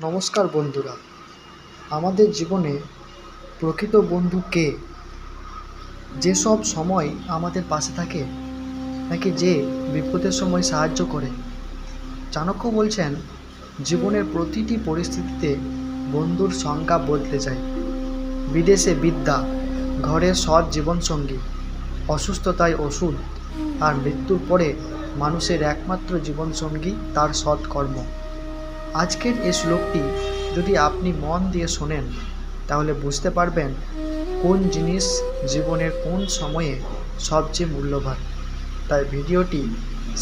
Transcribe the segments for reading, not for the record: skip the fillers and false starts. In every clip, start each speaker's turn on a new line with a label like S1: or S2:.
S1: নমস্কার বন্ধুরা, আমাদের জীবনে প্রকৃত বন্ধু কে? যে সব সময় আমাদের পাশে থাকে, নাকি যে বিপদের সময় সাহায্য করে? চাণক্য বলছেন, জীবনের প্রতিটি পরিস্থিতিতে বন্ধুর সংজ্ঞা বদলে যায়। বিদেশে বিদ্যা, ঘরে সৎ জীবনসঙ্গী, অসুস্থতায় ওষুধ, আর মৃত্যুর পরে মানুষের একমাত্র জীবনসঙ্গী তার সৎকর্ম। আজকের এই শ্লোকটি যদি আপনি মন দিয়ে শোনেন, তাহলে বুঝতে পারবেন কোন জিনিস জীবনের কোন সময়ে সবচেয়ে মূল্যবান। তাই ভিডিওটি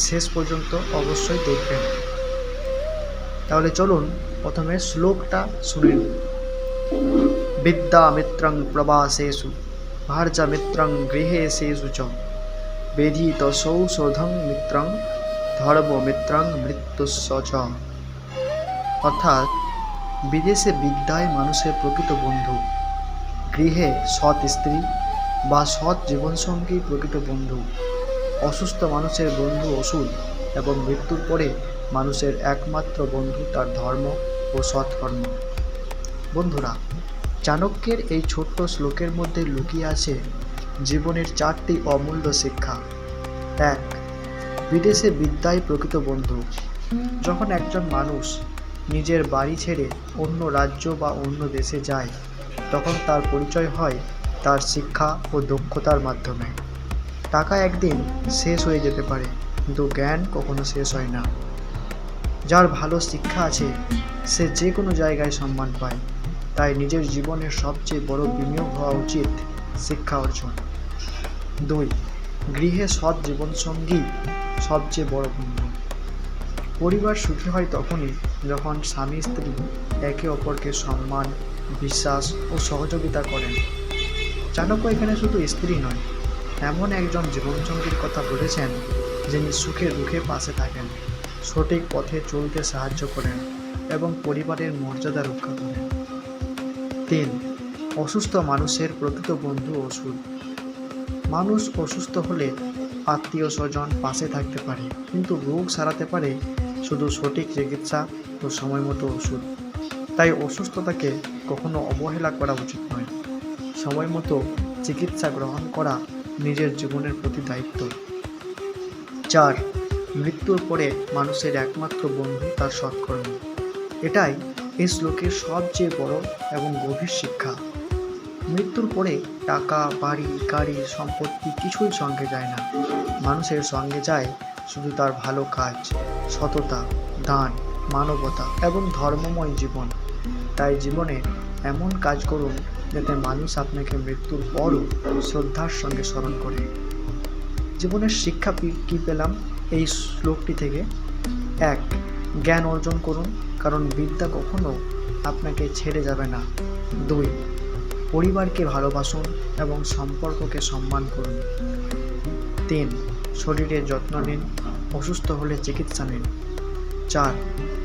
S1: শেষ পর্যন্ত অবশ্যই দেখবেন। তাহলে চলুন প্রথমে শ্লোকটা শুনে নিন। বিদ্যা মিত্রং প্রবাসেষু ভার্যা মিত্রং গৃহেষু চ বেধিত সৌষধং মিত্রং ধর্ম মিত্রং মৃত্যুস্য চ। অর্থাৎ বিদেশে বিদ্যায় মানুষের প্রকৃত বন্ধু, গৃহে সৎ স্ত্রী বা সৎ জীবনসঙ্গী প্রকৃত বন্ধু, অসুস্থ মানুষের বন্ধু ওষুধ, এবং মৃত্যুর পরে মানুষের একমাত্র বন্ধু তার ধর্ম ও সৎকর্ম। বন্ধুরা, চাণক্যের এই ছোট্ট শ্লোকের মধ্যে লুকিয়ে আছে জীবনের 4টি অমূল্য শিক্ষা। 1. বিদেশে বিদ্যায় প্রকৃত বন্ধু। যখন একজন মানুষ নিজের বাড়ি ছেড়ে অন্য রাজ্য বা অন্য দেশে যায়, তখন তার পরিচয় হয় তার শিক্ষা ও দক্ষতার মাধ্যমে। টাকা একদিন শেষ হয়ে যেতে পারে, কিন্তু জ্ঞান কখনো শেষ হয় না। যার ভালো শিক্ষা আছে সে যে কোনো জায়গায় সম্মান পায়। তাই নিজের জীবনের সবচেয়ে বড় বিনিয়োগ হওয়া উচিত শিক্ষা অর্জন। 2. গৃহে সৎ জীবনসঙ্গী সবচেয়ে বড় বন্ধু। পরিবার সুখী হয় তখনই যখন স্বামী স্ত্রী একে অপরকে সম্মান, বিশ্বাস ও সহযোগিতা করেন। চাণক্য এখানে শুধু স্ত্রী নয়, এমন একজন জীবনসঙ্গীর কথা বলেছেন যিনি সুখে দুঃখে পাশে থাকেন, সঠিক পথে চলতে সাহায্য করেন এবং পরিবারের মর্যাদা রক্ষা করেন। 3. অসুস্থ মানুষের প্রকৃত বন্ধু ওষুধ। মানুষ অসুস্থ হলে আত্মীয় স্বজন পাশে থাকতে পারে, কিন্তু রোগ সারাতে পারে শুধু সঠিক চিকিৎসা ও সময় মতো ওষুধ। তাই অসুস্থতাকে কখনো অবহেলা করা উচিত নয়। সময় মতো চিকিৎসা গ্রহণ করা নিজের জীবনের প্রতি দায়িত্ব। 4. মৃত্যুর পরে মানুষের একমাত্র বন্ধু তার সৎকর্ম। এটাই এই শ্লোকের সবচেয়ে বড় এবং গভীর শিক্ষা। মৃত্যুর পরে টাকা, বাড়ি, গাড়ি, সম্পত্তি কিছুই সঙ্গে যায় না। মানুষের সঙ্গে যায় শুধু তার ভালো কাজ, সততা, দান, মানবতা এবং ধর্মময় জীবন। তাই জীবনে এমন কাজ করুন যাতে মানুষ আপনাকে মৃত্যুর পরও শ্রদ্ধার সঙ্গে স্মরণ করে। জীবনের শিক্ষা কী পেলাম এই শ্লোকটি থেকে? 1. জ্ঞান অর্জন করুন, কারণ বিদ্যা কখনো আপনাকে ছেড়ে যাবে না। 2. পরিবারকে ভালোবাসুন এবং সম্পর্ককে সম্মান করুন। 3. শরীরের যত্ন নিন, অসুস্থ হলে চিকিৎসা নিন। 4.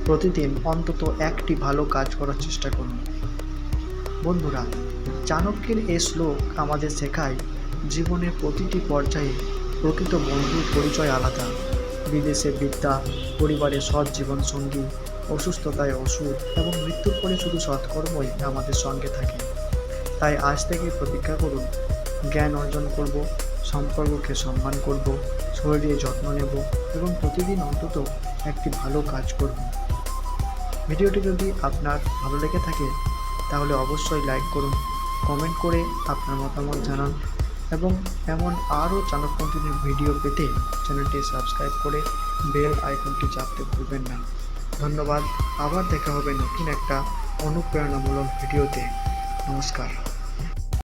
S1: প্রতিদিন অন্তত একটি ভালো কাজ করার চেষ্টা করুন। বন্ধুরা, চাণক্যের এই শ্লোক আমাদের শেখায় জীবনের প্রতিটি পর্যায়ে প্রকৃত বন্ধুর পরিচয় আলাদা। বিদেশে বিদ্যা, পরিবারে সৎ জীবনসঙ্গী, অসুস্থতায় ওষুধ এবং মৃত্যুর পরে শুধু সৎকর্মই আমাদের সঙ্গে থাকে। তাই আজ থেকে প্রতিজ্ঞা করুন, জ্ঞান অর্জন করব, সম্পর্ককে সম্মান করব, শরীরের যত্ন নেব এবং প্রতিদিন অন্তত একটি ভালো কাজ করব। ভিডিওটি যদি আপনার ভালো লেগে থাকে তাহলে অবশ্যই লাইক করুন, কমেন্ট করে আপনার মতামত জানান এবং এমন আরও চাণক্যপন্থীর ভিডিও পেতে চ্যানেলটি সাবস্ক্রাইব করে বেল আইকনটি চাপতে ভুলবেন না। ধন্যবাদ। আবার দেখা হবে নতুন একটা অনুপ্রেরণামূলক ভিডিওতে। নমস্কার।